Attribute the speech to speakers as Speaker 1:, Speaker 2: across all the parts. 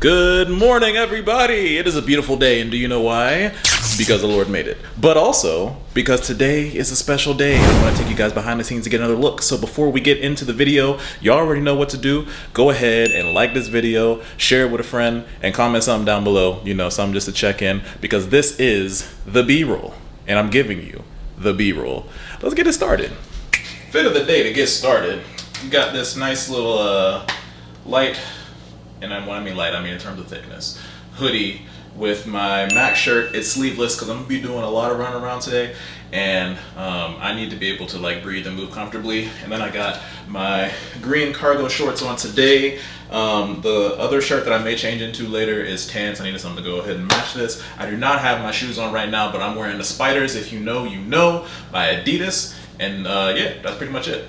Speaker 1: Good morning, everybody! It is a beautiful day, and do you know why? Because the Lord made it. But also, because today is a special day, and I want to take you guys behind the scenes to get another look. So before we get into the video, you already know what to do. Go ahead and like this video, share it with a friend, and comment something down below. You know, something just to check in, because this is the B-roll, and I'm giving you the B-roll. Let's get it started. Fit of the day to get started. You got this nice little light, and when I mean light, I mean in terms of thickness, hoodie with my Mac shirt. It's sleeveless because I'm gonna be doing a lot of running around today, and I need to be able to like breathe and move comfortably. And then I got my green cargo shorts on today. The other shirt that I may change into later is tan, so I needed something to go ahead and match this. I do not have my shoes on right now, but I'm wearing the Spiders, if you know, you know, by Adidas. And yeah, that's pretty much it.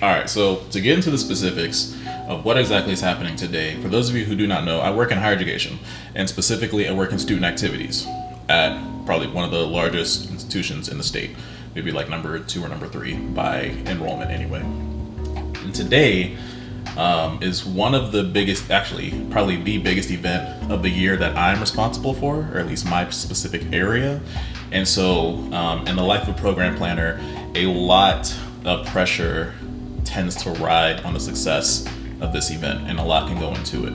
Speaker 1: Alright, so to get into the specifics of what exactly is happening today, for those of you who do not know, I work in higher education, and specifically I work in student activities at probably one of the largest institutions in the state, maybe like number 2 or number 3 by enrollment anyway. And today is one of the biggest, actually probably the biggest event of the year that I'm responsible for, or at least my specific area. And so in the life of a program planner, a lot of pressure tends to ride on the success of this event, and a lot can go into it.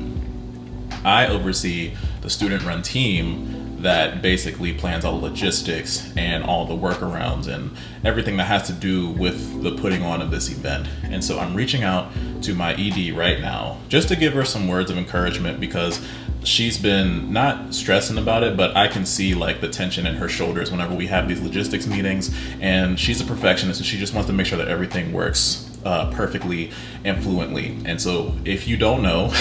Speaker 1: I oversee the student-run team that basically plans all the logistics and all the workarounds and everything that has to do with the putting on of this event. And so I'm reaching out to my ED right now just to give her some words of encouragement, because she's been not stressing about it, but I can see like the tension in her shoulders whenever we have these logistics meetings. And she's a perfectionist, and she just wants to make sure that everything works perfectly and fluently. And so if you don't know,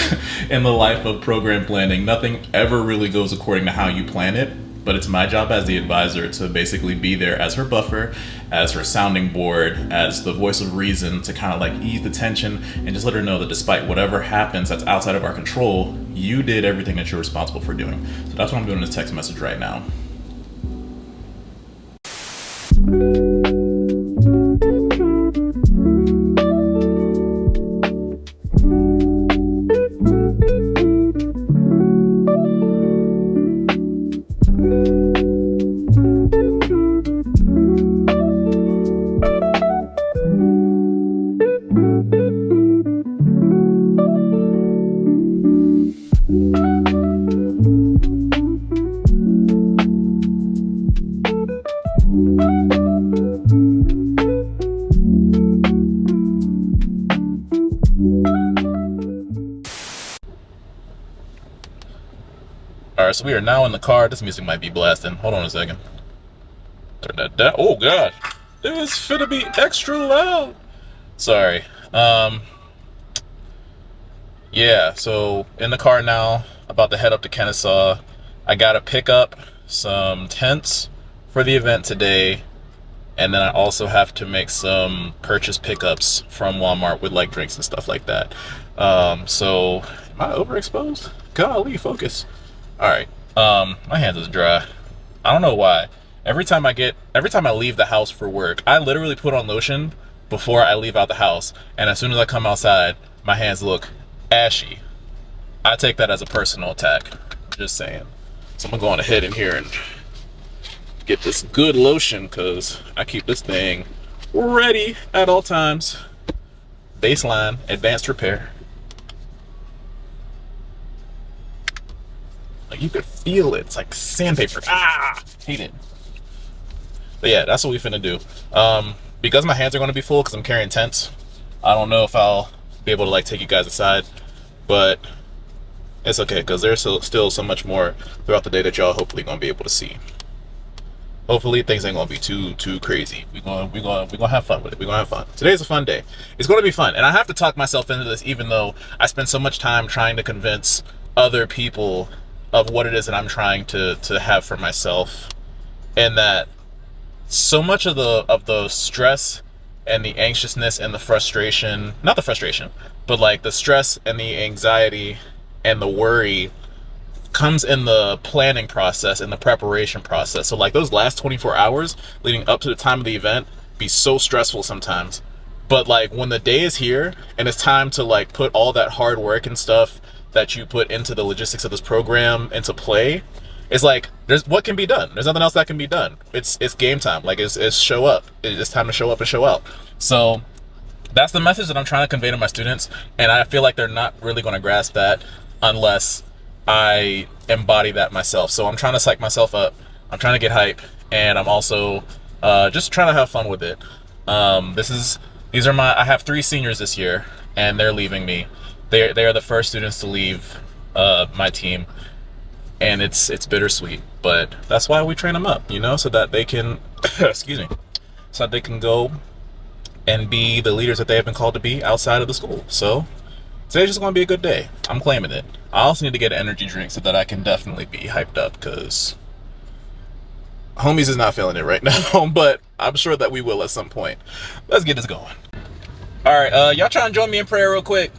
Speaker 1: in the life of program planning, nothing ever really goes according to how you plan it, but it's my job as the advisor to basically be there as her buffer, as her sounding board, as the voice of reason, to kind of like ease the tension and just let her know that despite whatever happens that's outside of our control, you did everything that you're responsible for doing. So that's what I'm doing in this text message right now. Alright, so we are now in the car. This music might be blasting. Hold on a second. Turn that down. Oh god, it was finna be extra loud. Sorry. Yeah, so in the car now, about to head up to Kennesaw. I gotta pick up some tents for the event today, and then I also have to make some purchase pickups from Walmart with like drinks and stuff like that. So am I overexposed? Golly, focus. Alright, my hands is dry. I don't know why. Every time I leave the house for work, I literally put on lotion before I leave out the house, and as soon as I come outside, my hands look ashy. I take that as a personal attack. Just saying. So I'm gonna go on ahead in here and get this good lotion, because I keep this thing ready at all times. Baseline, advanced repair. Like you could feel it. It's like sandpaper. Ah, hate it. But yeah, that's what we finna do. Because my hands are gonna be full because I'm carrying tents, I don't know if I'll be able to like take you guys aside, but it's okay because there's still so much more throughout the day that y'all hopefully gonna be able to see. Hopefully things ain't gonna be too crazy. We're gonna have fun with it. We're gonna have fun. Today's a fun day. It's gonna be fun, and I have to talk myself into this, even though I spend so much time trying to convince other people of what it is that I'm trying to have for myself, and that so much of the stress and the anxiousness and the frustration, not the frustration, but like the stress and the anxiety and the worry comes in the planning process and the preparation process. So like those last 24 hours leading up to the time of the event be so stressful sometimes. But like when the day is here and it's time to like put all that hard work and stuff that you put into the logistics of this program into play, it's like there's what can be done. There's nothing else that can be done. It's game time. Like it's show up. It's time to show up and show out. So that's the message that I'm trying to convey to my students, and I feel like they're not really going to grasp that unless I embody that myself. So I'm trying to psych myself up. I'm trying to get hype, and I'm also just trying to have fun with it. I have 3 seniors this year, and they're leaving me. They are the first students to leave my team, and it's bittersweet. But that's why we train them up, you know, so that they can, excuse me, so that they can go and be the leaders that they have been called to be outside of the school. So today's just going to be a good day. I'm claiming it. I also need to get an energy drink so that I can definitely be hyped up, because homies is not feeling it right now, but I'm sure that we will at some point. Let's get this going. All right, y'all try and join me in prayer real quick,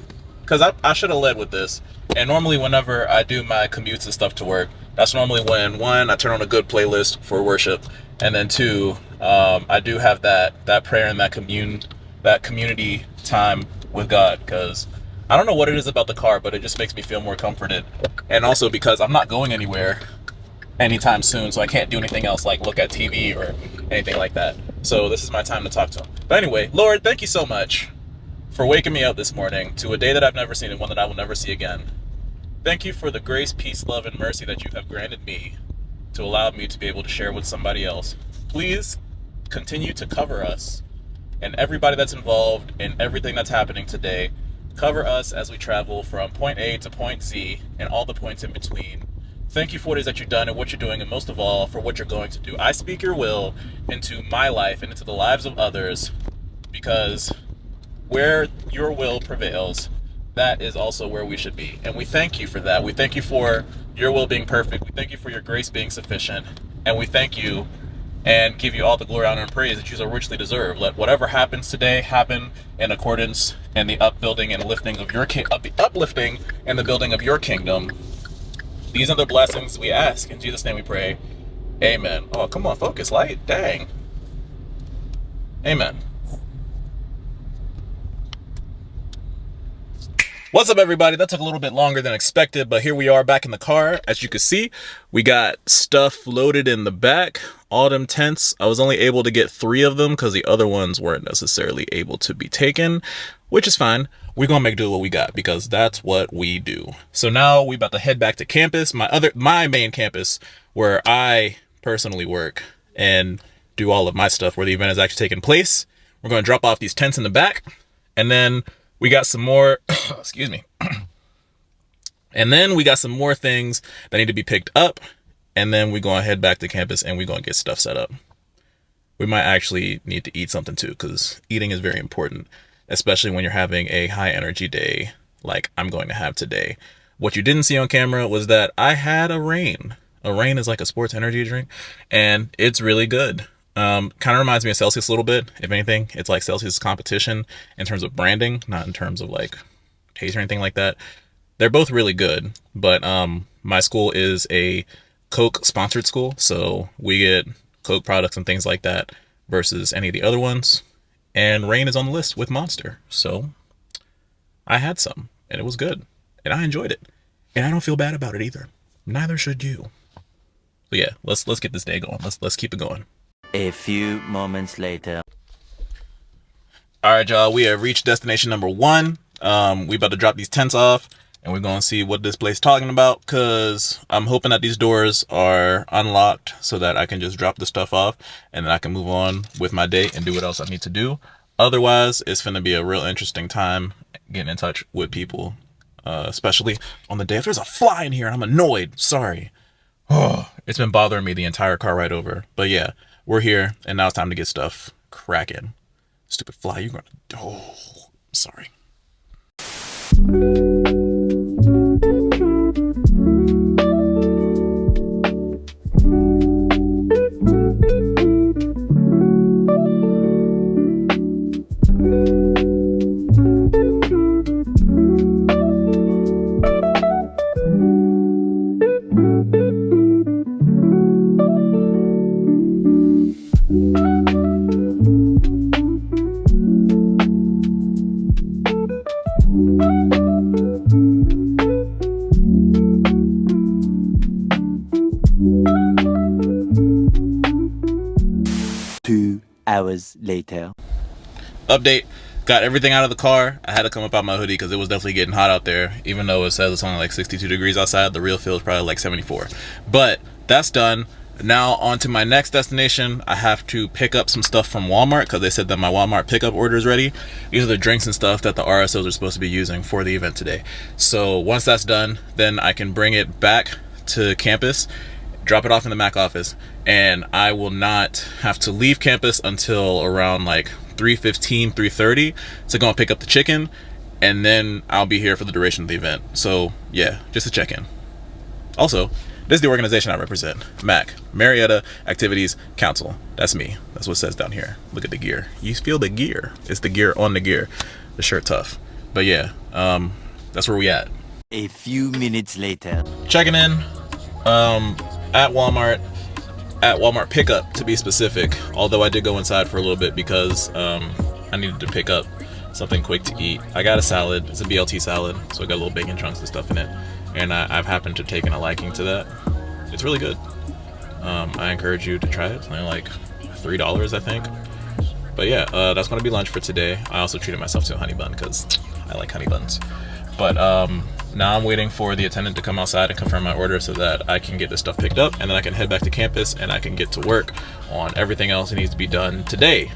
Speaker 1: because I should have led with this. And normally whenever I do my commutes and stuff to work, that's normally when, 1, I turn on a good playlist for worship, and then 2, I do have that prayer and that community time with God, because I don't know what it is about the car, but it just makes me feel more comforted. And also because I'm not going anywhere anytime soon, so I can't do anything else like look at TV or anything like that. So this is my time to talk to him. But anyway, Lord, thank you so much for waking me up this morning to a day that I've never seen and one that I will never see again. Thank you for the grace, peace, love, and mercy that you have granted me to allow me to be able to share with somebody else. Please continue to cover us and everybody that's involved in everything that's happening today. Cover us as we travel from point A to point Z and all the points in between. Thank you for what it is that you've done and what you're doing, and most of all, for what you're going to do. I speak your will into my life and into the lives of others, because where your will prevails, that is also where we should be. And we thank you for that. We thank you for your will being perfect. We thank you for your grace being sufficient. And we thank you and give you all the glory, honor, and praise that you so richly deserve. Let whatever happens today happen in accordance and the upbuilding and lifting of your the uplifting and the building of your kingdom. These are the blessings we ask. In Jesus' name we pray. Amen. Oh, come on, focus, light. Dang. Amen. What's up, everybody? That took a little bit longer than expected, but here we are back in the car. As you can see, we got stuff loaded in the back. All them tents, I was only able to get 3 of them because the other ones weren't necessarily able to be taken, which is fine. We're gonna make do with what we got, because that's what we do. So now we about to head back to campus, my main campus, where I personally work and do all of my stuff, where the event is actually taking place. We're gonna drop off these tents in the back, and then we got some more, excuse me. And then we got some more things that need to be picked up. And then we're going to head back to campus and we're going to get stuff set up. We might actually need to eat something too, because eating is very important, especially when you're having a high energy day like I'm going to have today. What you didn't see on camera was that I had a Reign. A Reign is like a sports energy drink, and it's really good. Kind of reminds me of Celsius a little bit. If anything, it's like Celsius' competition in terms of branding, not in terms of like taste or anything like that. They're both really good, but my school is a Coke sponsored school, so we get Coke products and things like that versus any of the other ones. And Reign is on the list with Monster, so I had some and it was good and I enjoyed it, and I don't feel bad about it either. Neither should you. So yeah, let's get this day going. Let's keep it going.
Speaker 2: A few moments later.
Speaker 1: All right, y'all, we have reached destination number 1. We about to drop these tents off, and we're going to see what this place is talking about, because I'm hoping that these doors are unlocked so that I can just drop the stuff off and then I can move on with my day and do what else I need to do. Otherwise, it's going to be a real interesting time getting in touch with people, especially on the day. If there's a fly in here, I'm annoyed. Sorry. Oh, it's been bothering me the entire car ride over. But yeah, we're here, and now it's time to get stuff cracking. Stupid fly, you're gonna... Oh, sorry.
Speaker 2: hours later.
Speaker 1: Update. Got everything out of the car. I had to come up out my hoodie because it was definitely getting hot out there. Even though it says it's only like 62 degrees outside, the real feel is probably like 74. But that's done. Now on to my next destination. I have to pick up some stuff from Walmart because they said that my Walmart pickup order is ready. These are the drinks and stuff that the RSOs are supposed to be using for the event today. So once that's done, then I can bring it back to campus, drop it off in the Mac office, and I will not have to leave campus until around like 3:15, 3:30 to go and pick up the chicken, and then I'll be here for the duration of the event. So yeah, just a check-in. Also, this is the organization I represent, MAC, Marietta Activities Council. That's me. That's what it says down here. Look at the gear. You feel the gear. It's the gear on the gear. The shirt tough. But yeah, that's where we at.
Speaker 2: A few minutes later.
Speaker 1: Checking in at Walmart pickup to be specific, although I did go inside for a little bit because I needed to pick up something quick to eat. I got a salad. It's a BLT salad, so I got little bacon chunks and stuff in it, and I've happened to taken a liking to that. It's really good. I encourage you to try it. It's only like $3, I think. But yeah, that's gonna be lunch for today. I also treated myself to a honey bun because I like honey buns. But now I'm waiting for the attendant to come outside and confirm my order so that I can get this stuff picked up, and then I can head back to campus and I can get to work on everything else that needs to be done today.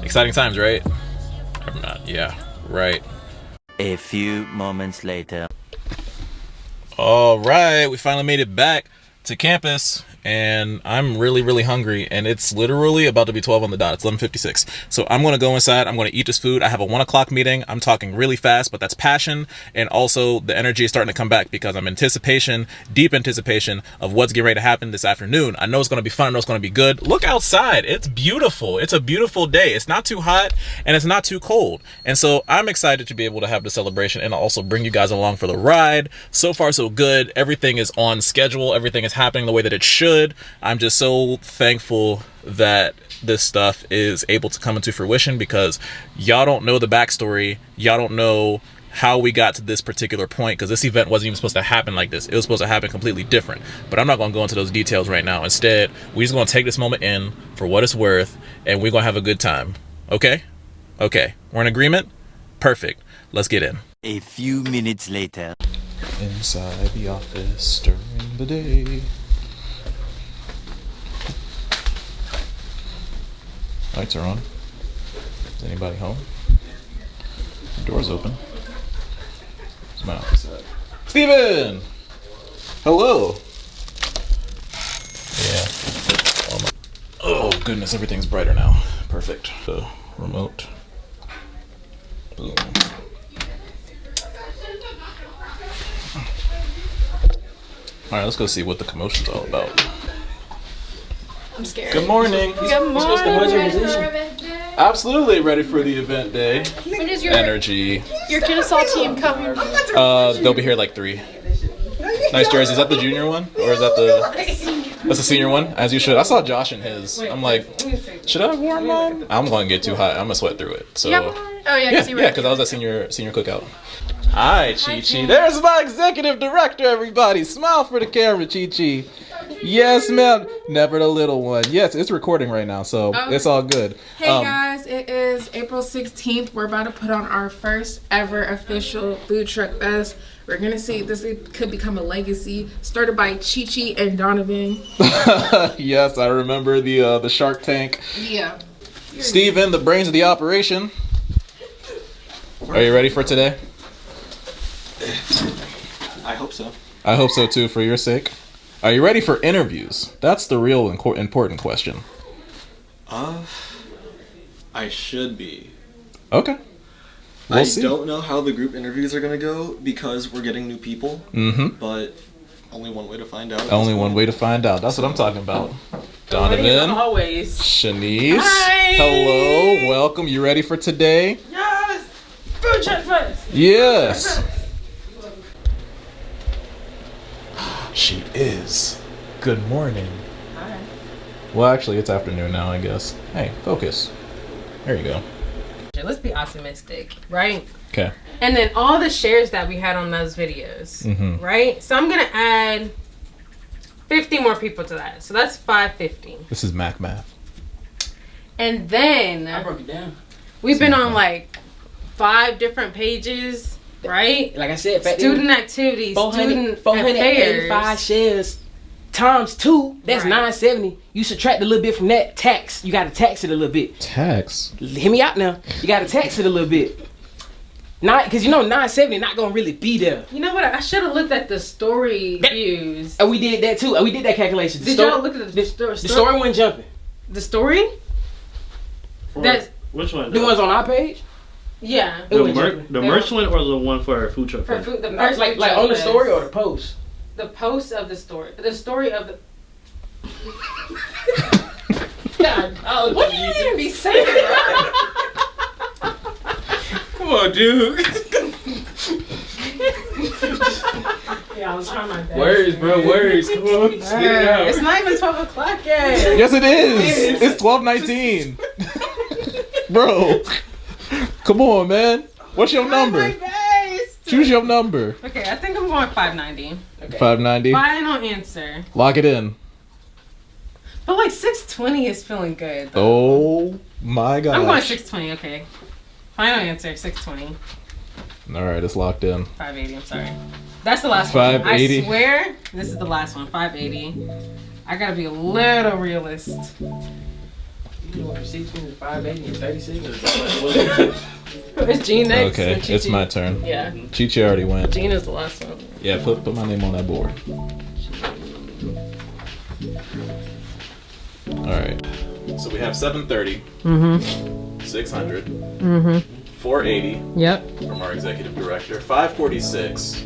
Speaker 1: Exciting times, right? I'm not. Yeah, right.
Speaker 2: A few moments later.
Speaker 1: All right, we finally made it back to campus, and I'm really hungry, and it's literally about to be 12 on the dot. It's 11:56. So I'm gonna go inside. I'm gonna eat this food. I have a 1 o'clock meeting. I'm talking really fast, but that's passion, and also the energy is starting to come back because I'm anticipation, deep anticipation of what's getting ready to happen this afternoon. I know it's gonna be fun. I know it's gonna be good. Look outside. It's beautiful. It's a beautiful day. It's not too hot and it's not too cold, and so I'm excited to be able to have the celebration and also bring you guys along for the ride. So far so good. Everything is on schedule. Everything is happening the way that it should. I'm just so thankful that this stuff is able to come into fruition because y'all don't know the backstory. Y'all don't know how we got to this particular point because this event wasn't even supposed to happen like this. It was supposed to happen completely different. But I'm not going to go into those details right now. Instead, we're just going to take this moment in for what it's worth, and we're going to have a good time. Okay? Okay. We're in agreement? Perfect. Let's get in.
Speaker 2: A few minutes later.
Speaker 1: Inside the office during the day. Lights are on. Is anybody home? Door's open. Where's my office at? Steven! Hello! Yeah. Oh goodness, everything's brighter now. Perfect. So, remote. Boom. Alright, let's go see what the commotion's all about.
Speaker 3: I'm scared.
Speaker 1: Good morning.
Speaker 3: Good morning.
Speaker 1: Absolutely ready for the event day.
Speaker 3: When is your
Speaker 1: Energy.
Speaker 3: Kennesaw team coming?
Speaker 1: They'll be here like 3. Nice jersey. Is that the junior one? Or is that that's the senior one? As you should. I saw Josh in his. I'm like, should I have worn mine? I'm going to get too hot. I'm going to sweat through it. So
Speaker 3: Oh yeah,
Speaker 1: yeah, because I was at senior cookout. Hi, Chi-Chi. There's my executive director, everybody. Smile for the camera, Chi-Chi. Yes, ma'am. Never the little one. Yes, it's recording right now, so it's all good.
Speaker 4: Hey guys, it is April 16th. We're about to put on our first ever official food truck fest. We're gonna see if this could become a legacy. Started by Chi-Chi and Donovan.
Speaker 1: Yes, I remember the Shark Tank.
Speaker 4: Yeah.
Speaker 1: Steven, the brains of the operation. Are you ready for today?
Speaker 5: I hope so.
Speaker 1: I hope so too, for your sake. Are you ready for interviews? That's the real important question.
Speaker 5: I should be.
Speaker 1: Okay.
Speaker 5: I
Speaker 1: See.
Speaker 5: don't know how the group interviews are gonna go because we're getting new people.
Speaker 1: Mm-hmm.
Speaker 5: But only one way to find out.
Speaker 1: Only one way to find out. That's what I'm talking about. Donovan.
Speaker 3: Always.
Speaker 1: Shanice.
Speaker 3: Hi.
Speaker 1: Hello. Welcome. You ready for today?
Speaker 3: Yes. Food truck first.
Speaker 1: Yes. She is. Good morning.
Speaker 3: Hi.
Speaker 1: Well, actually, it's afternoon now, I guess. Hey, focus. There you go.
Speaker 3: Let's be optimistic, right?
Speaker 1: Okay.
Speaker 3: And then all the shares that we had on those videos, right? So I'm gonna add 50 more people to that. So that's 550.
Speaker 1: This is Mac math.
Speaker 3: And then
Speaker 6: I broke it down.
Speaker 3: we've been on like 5 different pages, right?
Speaker 6: Like I said,
Speaker 3: Student activities, student affairs.
Speaker 6: 485 shares times 2. That's
Speaker 3: Right.
Speaker 6: 970. You subtract a little bit from that. Tax. You got to tax it a little bit.
Speaker 1: Tax.
Speaker 6: Hear me out now. You got to tax it a little bit. Because you know 970 not gonna really be there.
Speaker 3: You know what? I should have looked at the story views.
Speaker 6: And we did that too. We did that calculation.
Speaker 3: Did y'all look at the story?
Speaker 6: The story wasn't jumping.
Speaker 3: The story? That's
Speaker 7: Which one?
Speaker 6: The ones on our page.
Speaker 3: yeah.
Speaker 6: It wasn't jumping.
Speaker 7: The merch one or the one for our food truck?
Speaker 3: For food, the first
Speaker 6: Like
Speaker 3: picture
Speaker 6: on the
Speaker 3: was
Speaker 6: story or the post.
Speaker 3: the post of the story. The story of the.
Speaker 6: God, what do you even be saying?
Speaker 1: Come on, dude.
Speaker 3: Yeah, I was trying my best.
Speaker 6: Words, bro. Words. Come on. Spit it out.
Speaker 3: It's not even 12 o'clock yet.
Speaker 1: Yes, it is. It's 12:19. Bro, come on, man. What's your number? Choose your number.
Speaker 3: Okay, I think I'm going 590.
Speaker 1: 590.
Speaker 3: Final answer.
Speaker 1: Lock it in.
Speaker 3: But like 620 is feeling good. Though.
Speaker 1: Oh my gosh.
Speaker 3: I'm going 620. Okay. Final answer 620.
Speaker 1: All right, it's locked in.
Speaker 3: 580. I'm sorry. That's the last one.
Speaker 1: 580.
Speaker 3: I swear this is the last one. 580. I gotta be a little realist.
Speaker 6: You know, 16 to 580 and 36.
Speaker 3: It's Gene next.
Speaker 1: Okay,
Speaker 3: and
Speaker 1: it's
Speaker 3: Chi-Chi.
Speaker 1: my turn.
Speaker 3: Yeah.
Speaker 1: Chi-Chi already went.
Speaker 3: Gene is the last one.
Speaker 1: Yeah, put my name on that board. All right. So we have 730. 600. 480
Speaker 3: Yep.
Speaker 1: from our executive director. 546.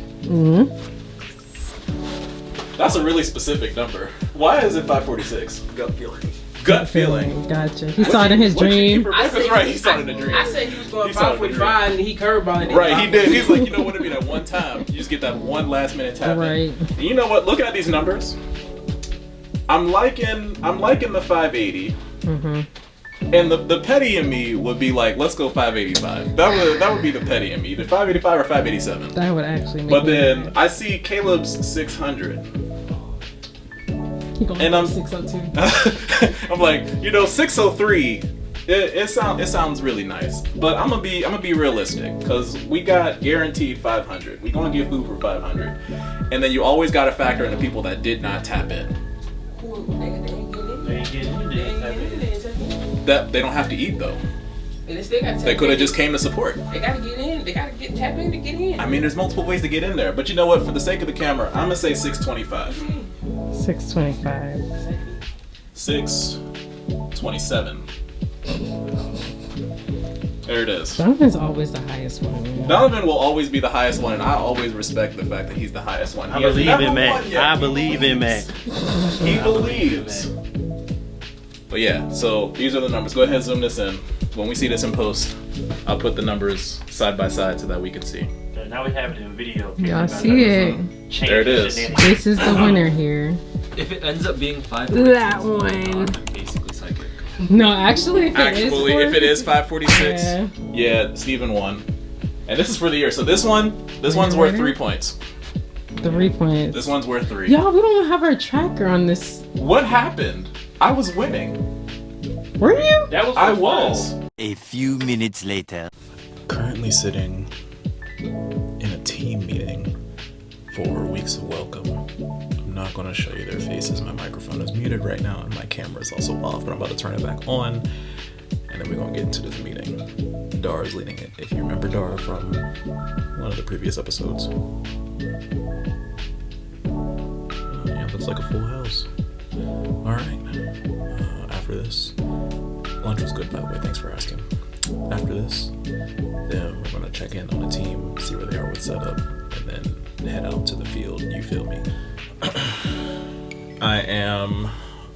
Speaker 1: That's a really specific number. Why is it 546?
Speaker 5: Gut feeling.
Speaker 1: Gut feeling.
Speaker 3: Gotcha. He saw it in his dream.
Speaker 1: That's right. He saw it in a dream.
Speaker 6: I said he was going
Speaker 1: He saw it in a dream.
Speaker 6: 545 and he curveballed it.
Speaker 1: Right, he did. He's like, you know what? It'd be that one time. You just get that one last minute tap in.
Speaker 3: Right.
Speaker 1: And you know what? Looking at these numbers, I'm liking the 580. And the petty in me would be like, let's go 585. That would be the petty in me, either 585 or 587.
Speaker 3: That would actually make
Speaker 1: But then I see Caleb's 600. And I'm
Speaker 3: 602.
Speaker 1: I'm like, 603. It sounds really nice, but I'm gonna be realistic because we got guaranteed 500. We gonna get food for 500, and then you always gotta factor in the people that did not tap in. That they don't have to eat though. They could have just came to support.
Speaker 6: They gotta get in. They gotta tap in to get in.
Speaker 1: I mean, there's multiple ways to get in there, but you know what? For the sake of the camera, I'm gonna say 625.
Speaker 3: 625.
Speaker 1: 627. There it is.
Speaker 3: Donovan's always the highest one.
Speaker 1: Donovan will always be the highest one, and I always respect the fact that he's the highest one.
Speaker 7: I believe in Matt. I believe in Matt.
Speaker 1: He believes. But yeah, so these are the numbers. Go ahead and zoom this in. When we see this in post, I'll put the numbers side by side so that we can see.
Speaker 7: Now we have it in video.
Speaker 3: Y'all see it.
Speaker 1: There it is.
Speaker 3: This is the winner here.
Speaker 8: If it ends up being 5,
Speaker 3: That one.
Speaker 8: I'm basically psychic.
Speaker 3: No, actually, if
Speaker 1: It is 546.
Speaker 3: Yeah.
Speaker 1: Yeah, Steven won. And this is for the year. So this one's worth 3 points.
Speaker 3: 3 points.
Speaker 1: This one's worth 3.
Speaker 3: Y'all, we don't have our tracker on this.
Speaker 1: What happened? I was winning.
Speaker 3: Were you?
Speaker 7: That was
Speaker 1: I was.
Speaker 2: A few minutes later.
Speaker 1: Currently sitting in a team meeting for Weeks of Welcome. I'm not going to show you their faces. My microphone is muted right now and my camera is also off, but I'm about to turn it back on and then we're going to get into this meeting. Dar is leading it. If you remember Dar from one of the previous episodes. Yeah, looks like a full house. Alright. After this, lunch was good by the way, thanks for asking. After this, then we're gonna check in on the team, see where they are with setup, and then head out to the field, you feel me. I am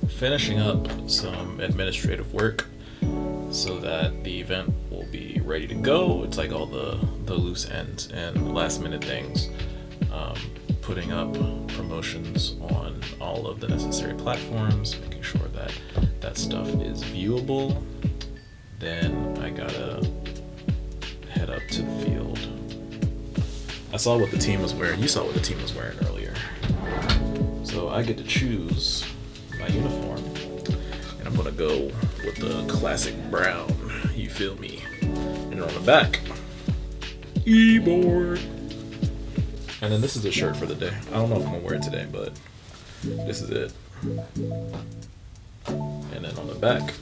Speaker 1: finishing up some administrative work so that the event will be ready to go. It's like all the loose ends and last minute things. Putting up promotions on all of the necessary platforms, making sure that that stuff is viewable. Then I gotta head up to the field. I saw what the team was wearing. You saw what the team was wearing earlier. So I get to choose my uniform. And I'm I'm gonna go with the classic brown. You feel me? And on the back, keyboard. And then this is the shirt for the day. I don't know if I'm gonna wear it today, but this is it. And then on the back,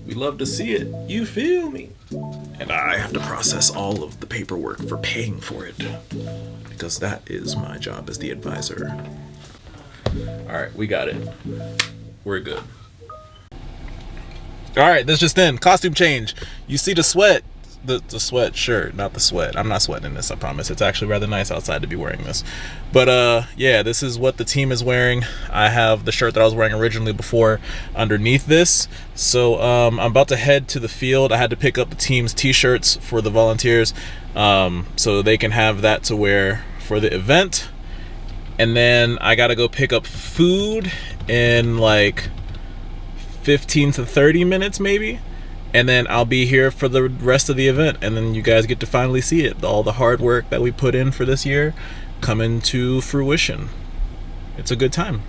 Speaker 1: we love to see it. You feel me? And I have to process all of the paperwork for paying for it, because that is my job as the advisor. All right, we got it. We're good. All right, this just in. Costume change. You see the sweat. The sweat shirt, not the sweat. I'm not sweating in this, I promise. It's actually rather nice outside to be wearing this. But yeah, this is what the team is wearing. I have the shirt that I was wearing originally before underneath this. So I'm about to head to the field. I had to pick up the team's t-shirts for the volunteers, so they can have that to wear for the event. And then I gotta go pick up food in like 15 to 30 minutes maybe. And then I'll be here for the rest of the event, and then you guys get to finally see it. All the hard work that we put in for this year coming to fruition. It's a good time.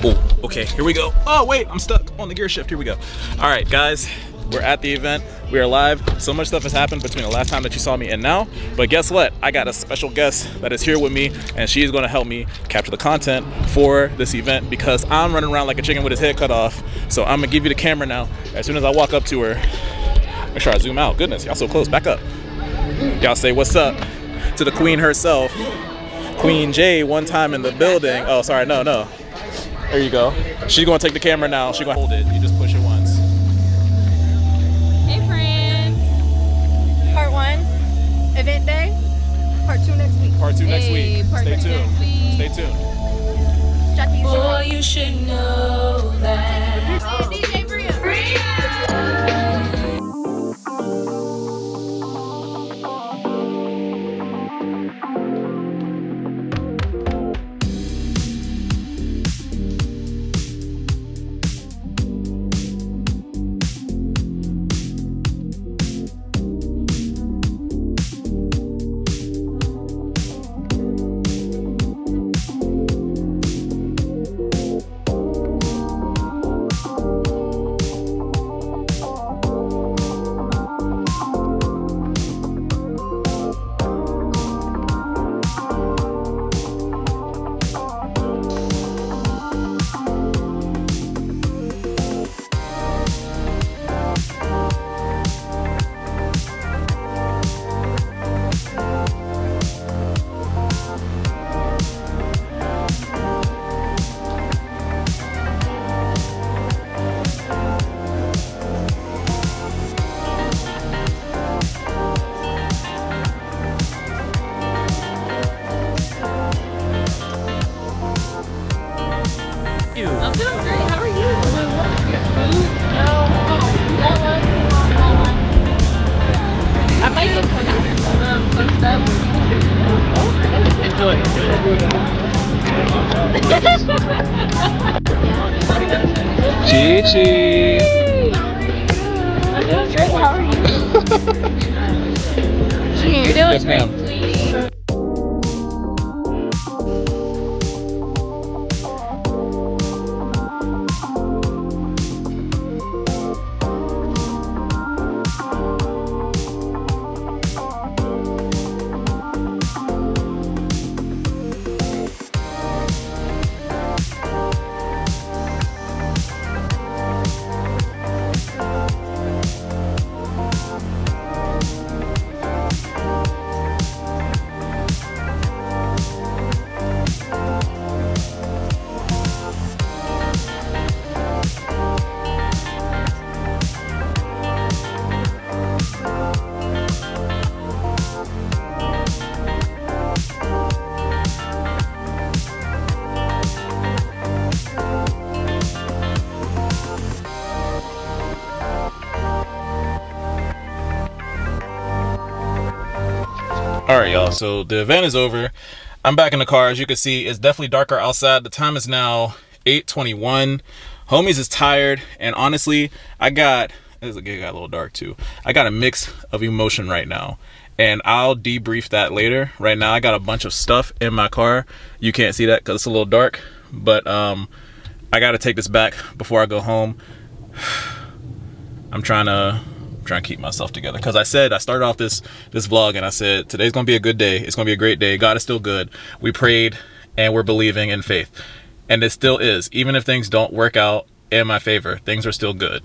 Speaker 1: Oh, okay, here we go. Oh wait, I'm stuck on the gear shift. Here we go. All right, guys, we're at the event. We are live. So much stuff has happened between the last time that you saw me and now. But guess what? I got a special guest that is here with me, and she's gonna help me capture the content for this event because I'm running around like a chicken with his head cut off. So I'm gonna give you the camera now. As soon as I walk up to her, make sure I zoom out. Goodness, y'all so close. Back up. Y'all say what's up to the queen herself. Queen J, one time in the building. Oh, sorry, no. There you go. She's gonna take the camera now. She's gonna hold it. You just push it once.
Speaker 9: Hey friends. Part 1, event day. Part 2 next week.
Speaker 1: Part 2 next week. Stay tuned.
Speaker 9: Next week.
Speaker 1: Stay tuned.
Speaker 9: Boy, you should know that. DJ Bria. I'm doing great. How are you? I might get some stuff. Enjoy.
Speaker 1: Chi-Chi.
Speaker 9: I'm doing great. How are you? You're doing great, sweetie.
Speaker 1: All right, y'all, so the event is over. I'm back in the car. As you can see, it's definitely darker outside. The time is now 8:21. Homies is tired, and honestly, it got a little dark too. I got a mix of emotion right now, and I'll debrief that later. Right now, I got a bunch of stuff in my car. You can't see that because it's a little dark, but I gotta take this back before I go home. I'm trying to keep myself together, because I started off this vlog and I said today's gonna be a good day. It's gonna be a great day. God is still good. We prayed and we're believing in faith, and it still is. Even if things don't work out in my favor, things are still good,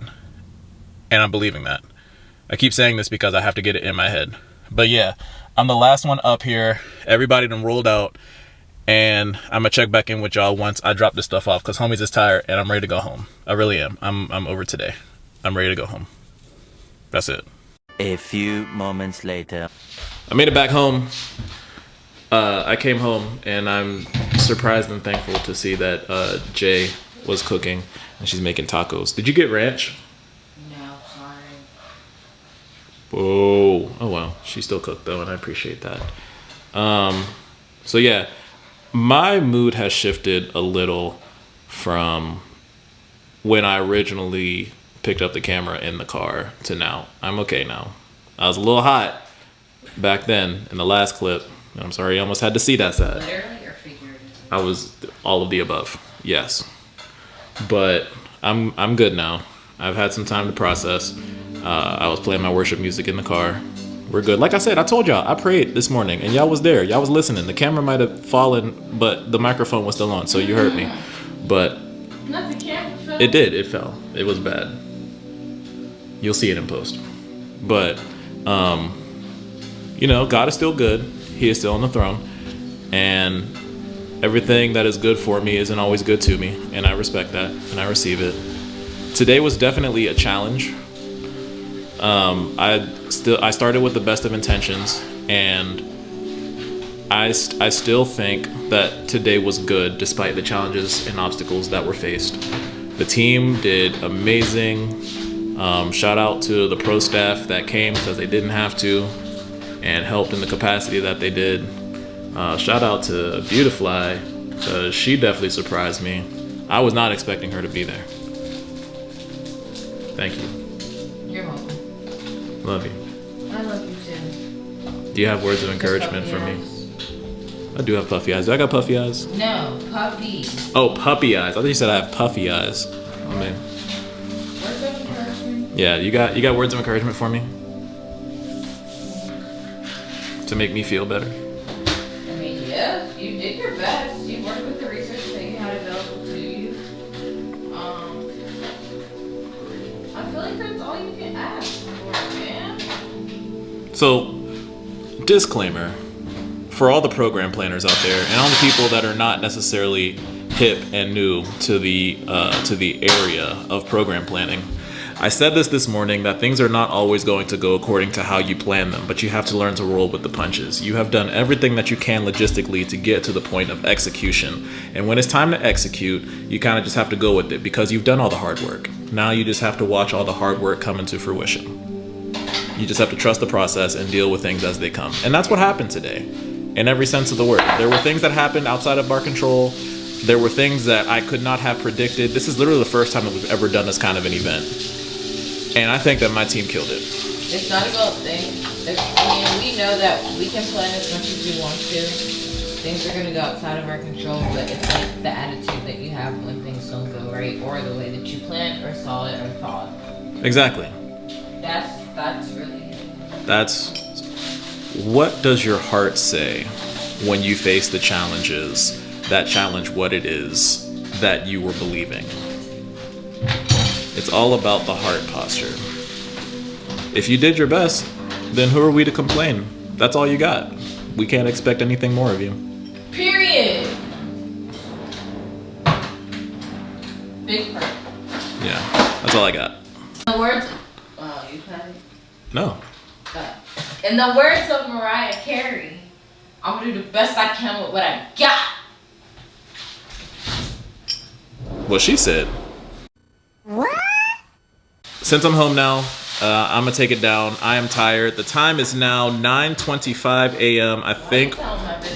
Speaker 1: and I'm believing that. I keep saying this because I have to get it in my head. But yeah, I'm the last one up here. Everybody done rolled out, and I'm gonna check back in with y'all once I drop this stuff off, because homies is tired and I'm ready to go home. I really am. I'm over today. I'm ready to go home. That's it.
Speaker 2: A few moments later.
Speaker 1: I made it back home. I came home and I'm surprised and thankful to see that Jay was cooking and she's making tacos. Did you get ranch?
Speaker 3: No, sorry.
Speaker 1: Oh wow. She still cooked though, and I appreciate that. So yeah, my mood has shifted a little from when I originally picked up the camera in the car to now. I'm okay now. I was a little hot back then in the last clip. I'm sorry, you almost had to see that side.
Speaker 3: Literally or figuratively?
Speaker 1: I was all of the above, yes. But I'm good now. I've had some time to process. I was playing my worship music in the car. We're good. Like I said, I told y'all, I prayed this morning and y'all was there. Y'all was listening. The camera might have fallen, but the microphone was still on, so you heard me. But
Speaker 3: Not the camera fell.
Speaker 1: it did. It fell. It was bad. You'll see it in post. But, you know, God is still good. He is still on the throne. And everything that is good for me isn't always good to me. And I respect that. And I receive it. Today was definitely a challenge. I started with the best of intentions. And I still think that today was good despite the challenges and obstacles that were faced. The team did amazing. Shout out to the pro staff that came because they didn't have to and helped in the capacity that they did. Shout out to Beautifly because she definitely surprised me. I was not expecting her to be there. Thank you.
Speaker 3: You're welcome.
Speaker 1: Love you.
Speaker 3: I love you too.
Speaker 1: Do you have words of encouragement for me? I do have puffy eyes. Do I got puffy eyes?
Speaker 3: No, puppy.
Speaker 1: Oh, puppy eyes. I thought you said I have puffy eyes. I mean,
Speaker 3: Words of encouragement?
Speaker 1: yeah, you got words of encouragement for me? To make me feel better?
Speaker 3: I mean, yeah, you did your best. You worked with the research that you had available to you. I feel like that's all you can ask for, man.
Speaker 1: So, disclaimer for all the program planners out there and all the people that are not necessarily hip and new to the area of program planning. I said this morning that things are not always going to go according to how you plan them, but you have to learn to roll with the punches. You have done everything that you can logistically to get to the point of execution. And when it's time to execute, you kind of just have to go with it because you've done all the hard work. Now you just have to watch all the hard work come into fruition. You just have to trust the process and deal with things as they come. And that's what happened today, in every sense of the word. There were things that happened outside of our control. There were things that I could not have predicted. This is literally the first time that we've ever done this kind of an event. And I think that my team killed it.
Speaker 3: It's not about things. I mean, we know that we can plan as much as we want to. Things are going to go outside of our control, but it's like the attitude that you have when things don't go right, or the way that you planned or saw it or thought.
Speaker 1: Exactly.
Speaker 3: That's really it.
Speaker 1: That's what does your heart say when you face the challenges that challenge what it is that you were believing? It's all about the heart posture. If you did your best, then who are we to complain? That's all you got. We can't expect anything more of you.
Speaker 3: Period. Big part.
Speaker 1: Yeah, that's all I got.
Speaker 3: In the words, you planned.
Speaker 1: No.
Speaker 3: In the words of Mariah Carey, I'm gonna do the best I can with what I got.
Speaker 1: What she said. What? Since I'm home now, I'm gonna take it down. I am tired. The time is now 9:25 a.m. I think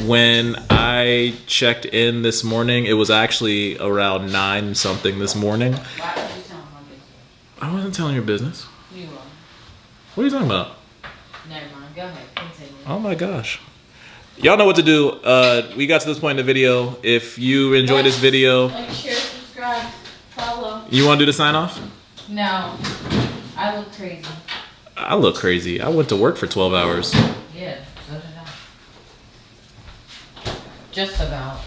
Speaker 1: when I checked in this morning, it was actually around 9 something this morning.
Speaker 3: Why did you tell my business?
Speaker 1: I wasn't telling your business.
Speaker 3: You are.
Speaker 1: What are you talking about?
Speaker 3: Never mind. Go ahead. Continue.
Speaker 1: Oh my gosh. Y'all know what to do. We got to this point in the video. If you enjoyed this video,
Speaker 3: Like, share, subscribe.
Speaker 1: You want to do the sign off?
Speaker 3: No, I look crazy.
Speaker 1: I look crazy. I went to work for 12 hours.
Speaker 3: Yeah, so did I. Just about.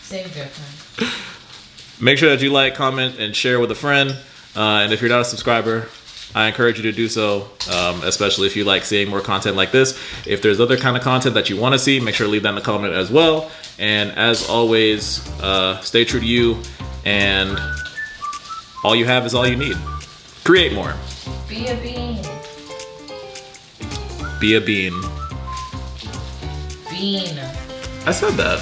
Speaker 3: Same difference.
Speaker 1: Make sure that you like, comment, and share with a friend. And if you're not a subscriber, I encourage you to do so, especially if you like seeing more content like this. If there's other kind of content that you want to see, make sure to leave that in the comment as well. And as always, stay true to you, and all you have is all you need. Create more.
Speaker 3: Be a bean.
Speaker 1: Be a bean.
Speaker 3: Bean.
Speaker 1: I said that.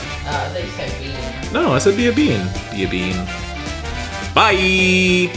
Speaker 3: They said bean.
Speaker 1: No, I said be a bean. Be a bean. Bye!